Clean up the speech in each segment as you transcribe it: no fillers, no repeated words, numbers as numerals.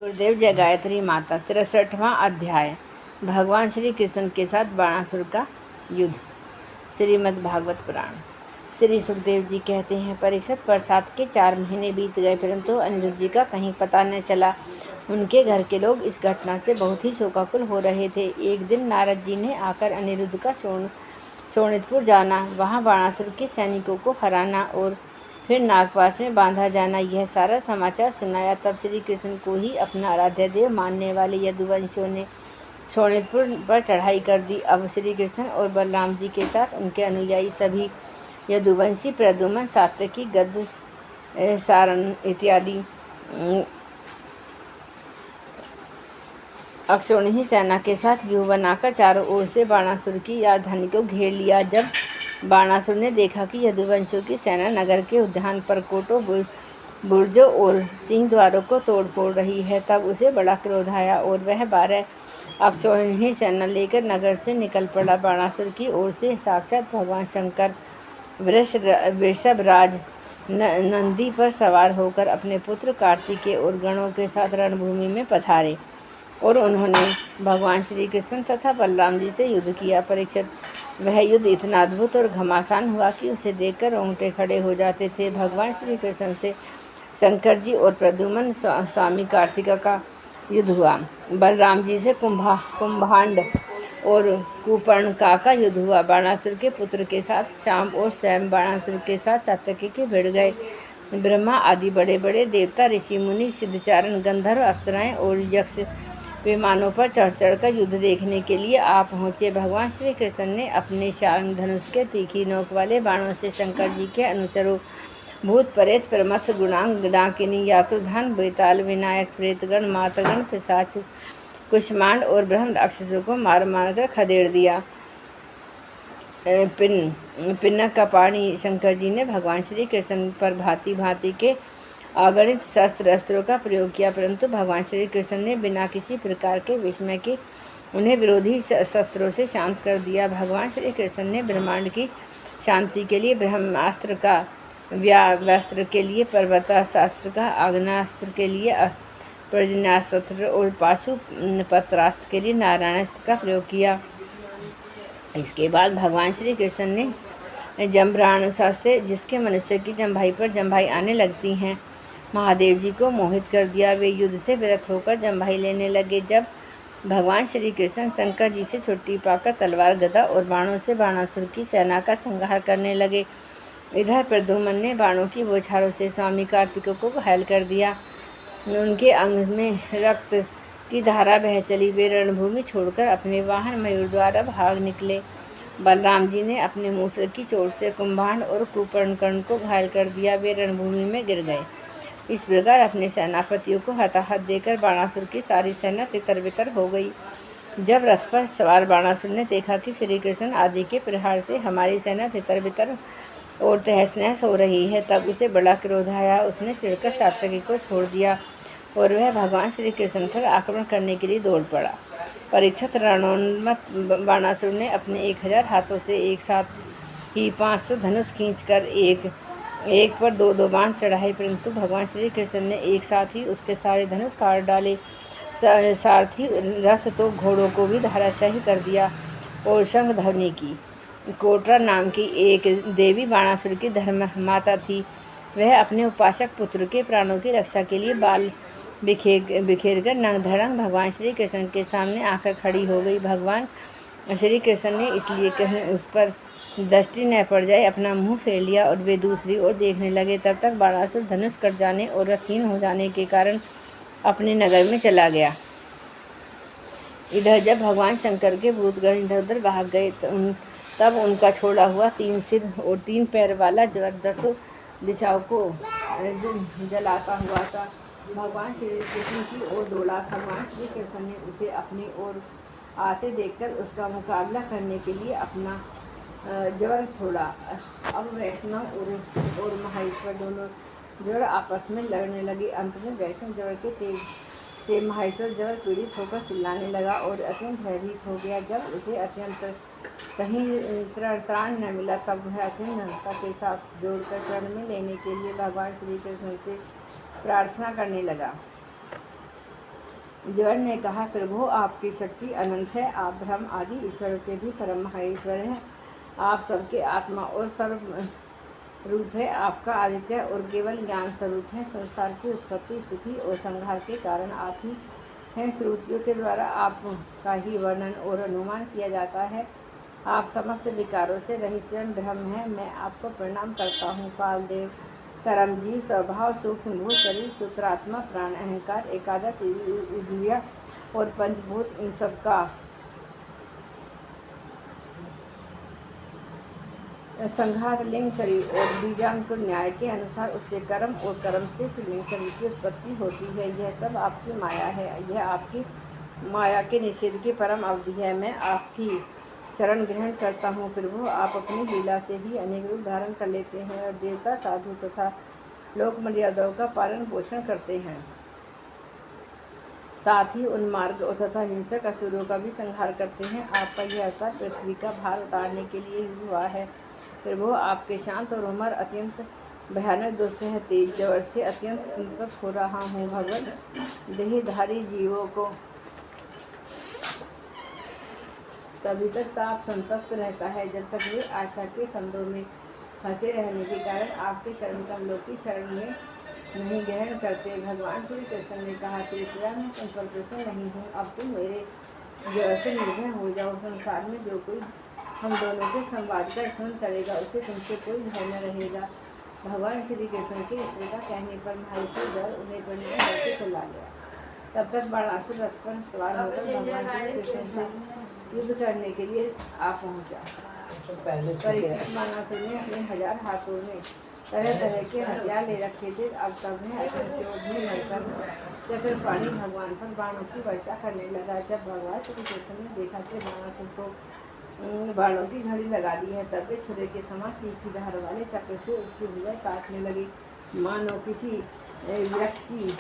गुरुदेव जय गायत्री माता। 63वां अध्याय। भगवान श्री कृष्ण के साथ बाणासुर का युद्ध। श्रीमद् भागवत पुराण। श्री सुखदेव जी कहते हैं, परीक्षित, बरसात के 4 महीने बीत गए, परंतु अनिरुद्ध जी का कहीं पता न चला। उनके घर के लोग इस घटना से बहुत ही शोकाकुल हो रहे थे। एक दिन नारद जी ने आकर अनिरुद्ध का शोणितपुर जाना, वहाँ बाणासुर के सैनिकों को हराना और फिर नागपाश में बांधा जाना, यह सारा समाचार सुनाया। तब श्री कृष्ण को ही अपना आराध्य देव मानने वाले यदुवंशियों ने शोणितपुर पर चढ़ाई कर दी। अब श्री कृष्ण और बलराम जी के साथ उनके अनुयायी सभी यदुवंशी प्रद्युम्न, सात्यकी, गद, सारण इत्यादि अक्षौहिणी सेना के साथ व्यूह बनाकर चारों ओर से बाणासुर की राजधानी को घेर लिया। जब बाणासुर ने देखा कि यदुवंशियों की सेना नगर के उद्यान पर कोटों, बुर्जों और सिंह द्वारों को तोड़ फोड़ रही है, तब उसे बड़ा क्रोध आया और वह 12 अक्षौहिणी सेना लेकर नगर से निकल पड़ा। बाणासुर की ओर से साक्षात भगवान शंकर वृषभराज नंदी पर सवार होकर अपने पुत्र कार्तिकेय और गणों के साथ रणभूमि में पधारे और उन्होंने भगवान श्री कृष्ण तथा बलराम जी से युद्ध किया। परीक्षित, वह युद्ध इतना अद्भुत और घमासान हुआ कि उसे देखकर रोंगटे खड़े हो जाते थे। भगवान श्री कृष्ण से शंकर जी और प्रद्युम्न स्वामी कार्तिका का युद्ध हुआ। बलराम जी से कुंभांड और कुपर्णका का युद्ध हुआ। बाणासुर के पुत्र के साथ शाम और स्वयं बाणासुर के साथ सात्यकी के भिड़ गए। ब्रह्मा आदि बड़े बड़े देवता, ऋषि मुनि, सिद्धचारण, गंधर्व, अप्सराएं और यक्ष विमानों पर चढ़ चढ़कर युद्ध देखने के लिए आ पहुँचे। भगवान श्री कृष्ण ने अपने शार्ंग धनुष के तीखी नोक वाले बाणों से शंकर जी के अनुचरों भूत, प्रेत, प्रमथ, गुणांग, डाकिनी, यातुधान, बेताल, विनायक, प्रेतगण, मातृगण, पिशाच, कुष्मांड और ब्रह्म राक्षसों को मार मार कर खदेड़ दिया। पिन्नक का पाणी शंकर जी ने भगवान श्री कृष्ण पर भांति भांति के अगणित शस्त्र अस्त्रों का प्रयोग किया, परंतु भगवान श्री कृष्ण ने बिना किसी प्रकार के विस्मय के उन्हें विरोधी शस्त्रों से शांत कर दिया। भगवान श्री कृष्ण ने ब्रह्मांड की शांति के लिए ब्रह्मास्त्र का, व्यास्त्र के लिए पर्वतास्त्र का, आग्नेयास्त्र के लिए पर्जन्यास्त्र और पाशुपत्रास्त्र के लिए नारायणास्त्र का प्रयोग किया। इसके बाद भगवान श्री कृष्ण ने जम्भरानुसार से, जिसके मनुष्य की जम्भाई पर जम्भाई आने लगती हैं, महादेव जी को मोहित कर दिया। वे युद्ध से विरत होकर जम्भाई लेने लगे। जब भगवान श्री कृष्ण शंकर जी से छुट्टी पाकर तलवार, गदा और बाणों से बाणासुर की सेना का संहार करने लगे, इधर प्रद्युम्न ने बाणों की बौछारों से स्वामी कार्तिक को घायल कर दिया। उनके अंग में रक्त की धारा बह चली। वे रणभूमि छोड़कर अपने वाहन मयूर द्वारा भाग निकले। बलराम जी ने अपने मूसल की चोट से कुंभांड और कुंभकर्ण को घायल कर दिया। वे रणभूमि में गिर गए। इस प्रकार अपने सेनापतियों को हताहत देकर बाणासुर की सारी सेना तितर बितर हो गई। जब रथ पर सवार बाणासुर ने देखा कि श्री कृष्ण आदि के प्रहार से हमारी सेना तितर बितर और तहस नहस हो रही है, तब उसे बड़ा क्रोध आया। उसने चिढ़कर सात्यकी को छोड़ दिया और वह भगवान श्री कृष्ण पर आक्रमण करने के लिए दौड़ पड़ा। परीक्षित, रणोन्मत्त बाणासुर ने अपने 1000 हाथों से एक साथ ही 500 धनुष खींचकर एक पर 2-2 बाण चढ़ाए, परंतु भगवान श्री कृष्ण ने एक साथ ही उसके सारे धनुष काट डाले। सारथी रथ तो घोड़ों को भी धराशायी कर दिया और शंख ध्वनि की। कोटरा नाम की एक देवी बाणासुर की धर्म माता थी। वह अपने उपासक पुत्र के प्राणों की रक्षा के लिए बाल बिखेर कर नंग धड़ंग भगवान श्री कृष्ण के सामने आकर खड़ी हो गई। भगवान श्री कृष्ण ने इसलिए कहीं उस पर दृष्टि न पड़ जाए अपना मुंह फेर लिया और वे दूसरी ओर देखने लगे। तब तक बाणासुर धनुष कट जाने और रथहीन हो जाने के कारण अपने नगर में चला गया। इधर जब भगवान शंकर के भूतगण इधर उधर भाग गए, तब उनका छोड़ा हुआ 3 सिर और 3 पैर वाला ज्वर 10 दिशाओं को जलाता हुआ था भगवान श्री कृष्ण की ओर दौड़ा। भगवान श्री कृष्ण ने उसे अपनी ओर आते देखकर उसका मुकाबला करने के लिए अपना ज्वर छोड़ा। अब वैष्णव और महेश्वर दोनों ज्वर आपस में लड़ने लगे। अंत में वैष्णव ज्वर के तेज से महेश्वर ज्वर पीड़ित होकर चिल्लाने लगा और अत्यंत भयभीत हो गया। जब उसे अत्यंत कहीं त्राण न मिला, तब वह अत्यंत नम्रता के साथ जोड़कर शरण में लेने के लिए भगवान श्री कृष्ण से प्रार्थना करने लगा। जड़ ने कहा, प्रभु आपकी शक्ति अनंत है, आप ब्रह्म आदि ईश्वरों के भी परम महाईश्वर हैं। आप सबके आत्मा और सर्व रूप है। आपका आदित्य और केवल ज्ञान स्वरूप है। संसार की उत्पत्ति, स्थिति और संहार के कारण आप ही हैं। श्रुतियों के द्वारा आपका ही वर्णन और अनुमान किया जाता है। आप समस्त विकारों से रहित स्वयं ब्रह्म हैं। मैं आपको प्रणाम करता हूँ। कालदेव, कर्मजीव, स्वभाव, सूक्ष्म भूत, शरीर, सूत्रात्मा, प्राण, अहंकार, एकादश इंद्रिया और पंचभूत, इन सब का संघात लिंग शरीर और बीजांकुर न्याय के अनुसार उससे कर्म और कर्म से फिर लिंग शरीर की उत्पत्ति होती है। यह सब आपकी माया है। यह आपकी माया के निषेध की परम अवधि है। मैं आपकी शरण ग्रहण करता हूँ। प्रभु, आप अपनी लीला से ही अनेक रूप धारण कर लेते हैं और देवता, साधु तथा लोक मर्यादाओं का पालन पोषण करते हैं। साथ ही उन्मार्ग तथा हिंसक असुरों का भी संहार करते हैं। आपका यह अवतार पृथ्वी का भार उतारने के लिए ही हुआ है। प्रभु, आपके शांत और उमर अत्यंत भयानक दुस्सह तेज जबर से अत्यंत संतप्त हो रहा हूँ। भगवत देहधारी जीवों को तभी तक ताप संतप्त रहता है जब तक वे आशा के फंदों में फंसे रहने के कारण आपके चरण कमलों की शरण में नहीं ग्रहण करते। भगवान श्री कृष्ण ने कहा, त्रिपुरा, मैं तुम पर प्रसन्न नहीं हूँ। अब तुम मेरे जय से निर्भय हो जाओ। संसार में जो कोई हम दोनों के संवाद का स्मरण करेगा उसे तुमसे कोई भय न रहेगा। भगवान श्री कृष्ण के इस प्रकार कहने पर महर्षि जल उन्हें प्रणाम करके चला गया। तब तक बाणासुर रथ पर सवार होकर भगवान श्री कृष्ण से युद्ध करने के लिए आ पहुंचा। परीक्षित बाणासुर ने अपने 1000 हाथों में तरह तरह के हथियार ले रखे थे। अब तब में चक्रपाणी भगवान पर बाणों की वर्षा करने लगा। जब भगवान श्री कृष्ण ने देखा कि बाणासुर को बाणों की झड़ी लगा दी है, तब वे छुरे के समान तीखी धार वाले चक्र से उसकी भुजाएं काटने लगी, मानो किसी वृक्ष की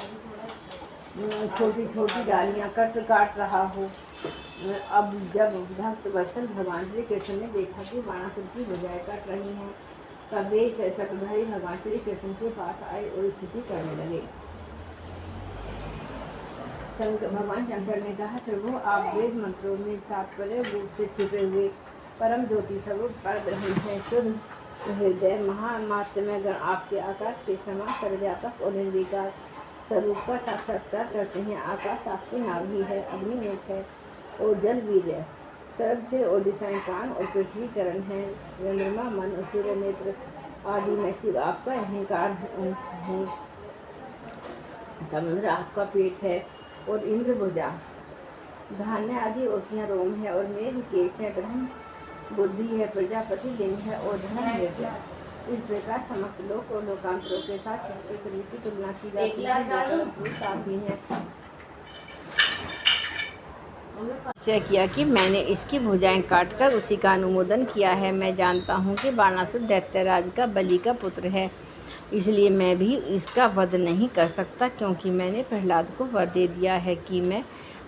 छोटी छोटी डालियां काट रहा हो। अब जब भक्त वत्सल भगवान श्री कृष्ण ने देखा कि बाणासुर की भुजाएं काट रही हैं, तब वे चक्रधारी भगवान श्री कृष्ण के पास आए और स्तुति करने लगे। भगवान शंकर ने कहा, प्रभु, आप वेद मंत्रों में तात्पर्य रूप से छिपे हुए परम ज्योति स्वरूप परब्रह्म हैं। शुद्ध हृदय महामात्म्य गण आपके आकाश के समान सर्वव्यापक और निर्विकार स्वरूप का साक्षात्कार करते हैं। आकाश आपकी नाभि है, अग्निमुख है और जल वीर है। स्वर्ग से और दिशाएं कान और पृथ्वी चरण है। चंद्रमा, मन और सूर्य नेत्र आदि में शिव आपका अहंकार है। समुद्र आपका पेट है और इंद्र भुजा। धान्य आदि ओटियां रोम है और मेघ केश है। ब्रह्म बुद्धि है, प्रजापति लिंग है और धन है। इस प्रकार समस्त लोक और लोकांतरों के साथ जिसके शरीर की तुलना की जाती है निश्चय किया कि मैंने इसकी भुजाएं काटकर उसी का अनुमोदन किया है। मैं जानता हूँ कि बाणासुर दैत्यराज का बलि का पुत्र है, इसलिए मैं भी इसका वध नहीं कर सकता, क्योंकि मैंने प्रहलाद को वर दे दिया है कि मैं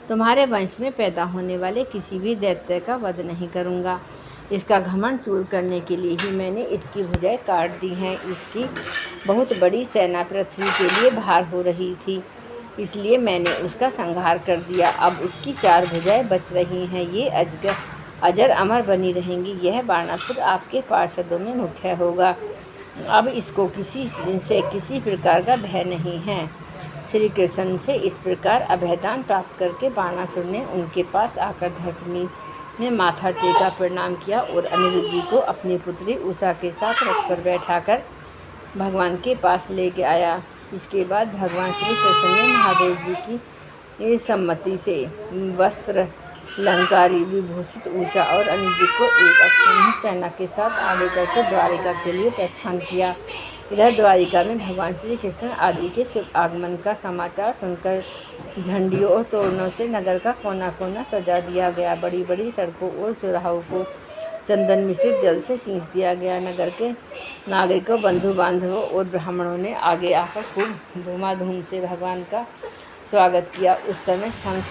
तुम्हारे वंश में पैदा होने वाले किसी भी दैत्य का वध नहीं करूँगा। इसका घमंड चूर करने के लिए ही मैंने इसकी भुजाएं काट दी हैं। इसकी बहुत बड़ी सेना पृथ्वी के लिए भार हो रही थी, इसलिए मैंने उसका संहार कर दिया। अब उसकी 4 भुजाएं बच रही हैं, ये अजर अमर बनी रहेंगी। यह बाणासुर आपके पार्षदों में मुख्य होगा। अब इसको किसी प्रकार का भय नहीं है। श्री कृष्ण से इस प्रकार अभयदान प्राप्त करके बाणासुर ने उनके पास आकर धरती में माथा टेका, प्रणाम किया और अनिरुद्ध जी को अपनी पुत्री उषा के साथ रथ पर बैठाकर भगवान के पास लेके आया। इसके बाद भगवान श्री कृष्ण ने महादेव जी की सम्मति से वस्त्र अलंकारी विभूषित उषा और अनिरुद्ध को एक अक्षौहिणी सेना के साथ आगे करके द्वारिका के लिए प्रस्थान किया। इधर द्वारिका में भगवान श्री कृष्ण आदि के शुभ आगमन का समाचार सुनकर झंडियों और तोरणों से नगर का कोना कोना सजा दिया गया। बड़ी बड़ी सड़कों और चौराहों को चंदन मिश्रित जल से सींच दिया गया। नगर के नागरिकों, बंधु बांधवों और ब्राह्मणों ने आगे आकर खूब धूमाधूम से भगवान का स्वागत किया। उस समय शंख,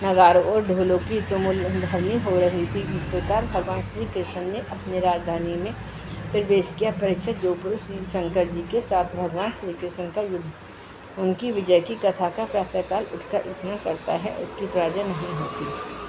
नगारों और ढोलों की तुमुल ध्वनि हो रही थी। इस प्रकार भगवान श्री कृष्ण ने अपनी राजधानी में प्रवेश किया। परीक्षित, जो पुरुष शंकर जी के साथ भगवान श्री कृष्ण का युद्ध उनकी विजय की कथा का प्रातःकाल उठकर स्मरण करता है, उसकी पराजय नहीं होती।